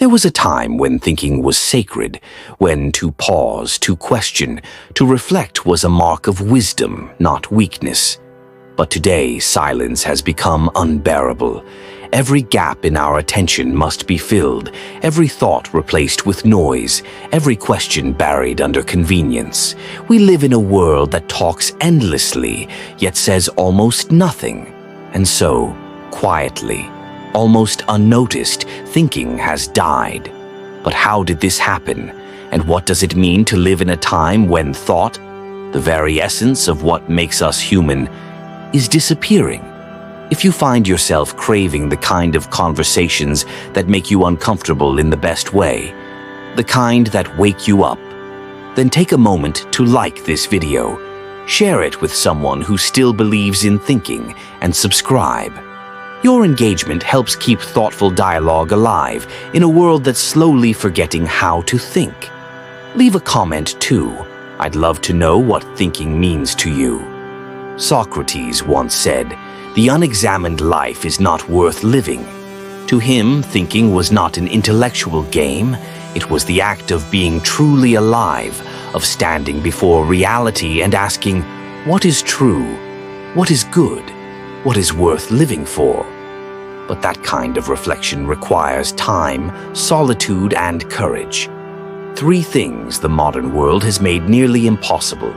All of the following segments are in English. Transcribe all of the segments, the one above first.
There was a time when thinking was sacred, when to pause, to question, to reflect was a mark of wisdom, not weakness. But today, silence has become unbearable. Every gap in our attention must be filled, every thought replaced with noise, every question buried under convenience. We live in a world that talks endlessly, yet says almost nothing. And so, quietly, almost unnoticed, thinking has died. But how did this happen? And what does it mean to live in a time when thought, the very essence of what makes us human, is disappearing? If you find yourself craving the kind of conversations that make you uncomfortable in the best way, the kind that wake you up, then take a moment to like this video, share it with someone who still believes in thinking, and subscribe. Your engagement helps keep thoughtful dialogue alive in a world that's slowly forgetting how to think. Leave a comment too. I'd love to know what thinking means to you. Socrates once said, "The unexamined life is not worth living." To him, thinking was not an intellectual game. It was the act of being truly alive, of standing before reality and asking, what is true? What is good? What is worth living for? But that kind of reflection requires time, solitude, and courage. 3 things the modern world has made nearly impossible.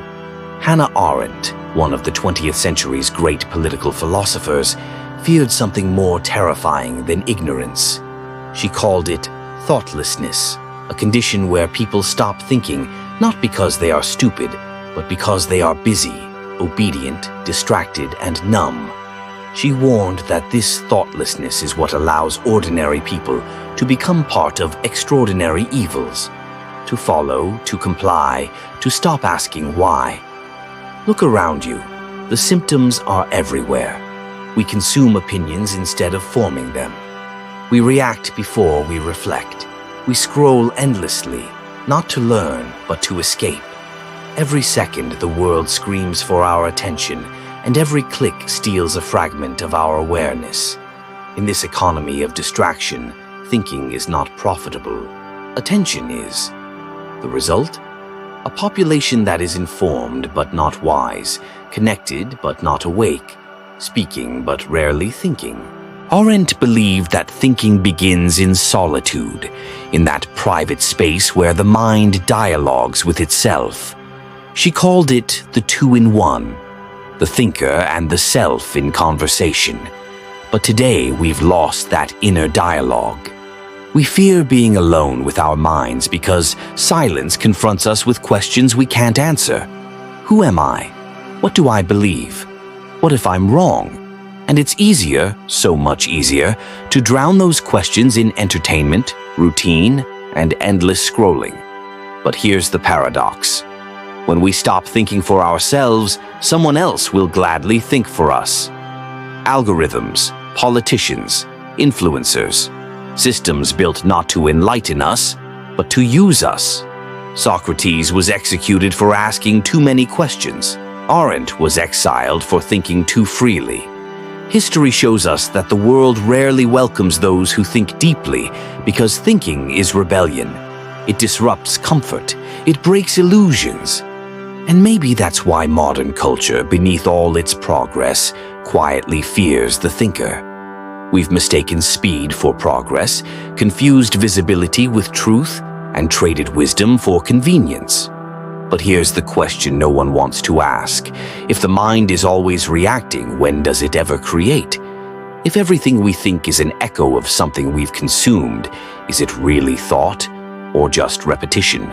Hannah Arendt, one of the 20th century's great political philosophers, feared something more terrifying than ignorance. She called it thoughtlessness, a condition where people stop thinking not because they are stupid, but because they are busy, obedient, distracted, and numb. She warned that this thoughtlessness is what allows ordinary people to become part of extraordinary evils, to follow, to comply, to stop asking why. Look around you. The symptoms are everywhere. We consume opinions instead of forming them. We react before we reflect. We scroll endlessly, not to learn, but to escape. Every second, the world screams for our attention, and every click steals a fragment of our awareness. In this economy of distraction, thinking is not profitable. Attention is. The result? A population that is informed but not wise, connected but not awake, speaking but rarely thinking. Arendt believed that thinking begins in solitude, in that private space where the mind dialogues with itself. She called it the two-in-one, the thinker and the self in conversation. But today we've lost that inner dialogue. We fear being alone with our minds because silence confronts us with questions we can't answer. Who am I? What do I believe? What if I'm wrong? And it's easier, so much easier, to drown those questions in entertainment, routine, and endless scrolling. But here's the paradox. When we stop thinking for ourselves, someone else will gladly think for us. Algorithms, politicians, influencers, systems built not to enlighten us, but to use us. Socrates was executed for asking too many questions. Arendt was exiled for thinking too freely. History shows us that the world rarely welcomes those who think deeply because thinking is rebellion. It disrupts comfort. It breaks illusions. And maybe that's why modern culture, beneath all its progress, quietly fears the thinker. We've mistaken speed for progress, confused visibility with truth, and traded wisdom for convenience. But here's the question no one wants to ask. If the mind is always reacting, when does it ever create? If everything we think is an echo of something we've consumed, is it really thought or just repetition?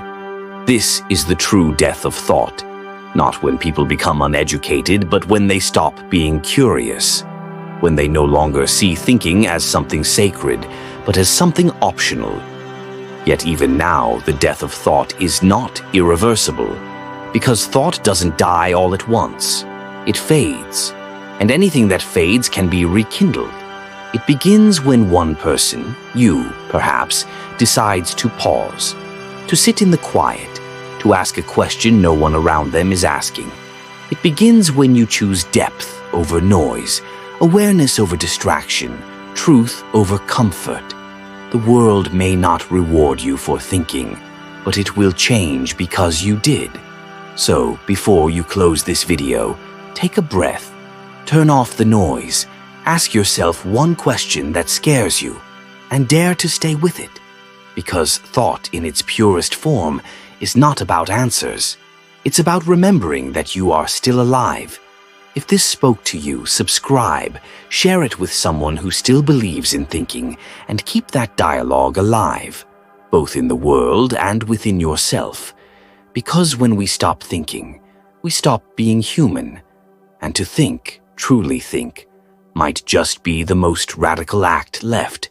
This is the true death of thought. Not when people become uneducated, but when they stop being curious. When they no longer see thinking as something sacred, but as something optional. Yet even now, the death of thought is not irreversible, because thought doesn't die all at once. It fades, and anything that fades can be rekindled. It begins when one person, you perhaps, decides to pause, to sit in the quiet, to ask a question no one around them is asking. It begins when you choose depth over noise, awareness over distraction, truth over comfort. The world may not reward you for thinking, but it will change because you did. So, before you close this video, take a breath, turn off the noise, ask yourself one question that scares you, and dare to stay with it. Because thought in its purest form is not about answers. It's about remembering that you are still alive. If this spoke to you, subscribe, share it with someone who still believes in thinking, and keep that dialogue alive, both in the world and within yourself. Because when we stop thinking, we stop being human. And to think, truly think, might just be the most radical act left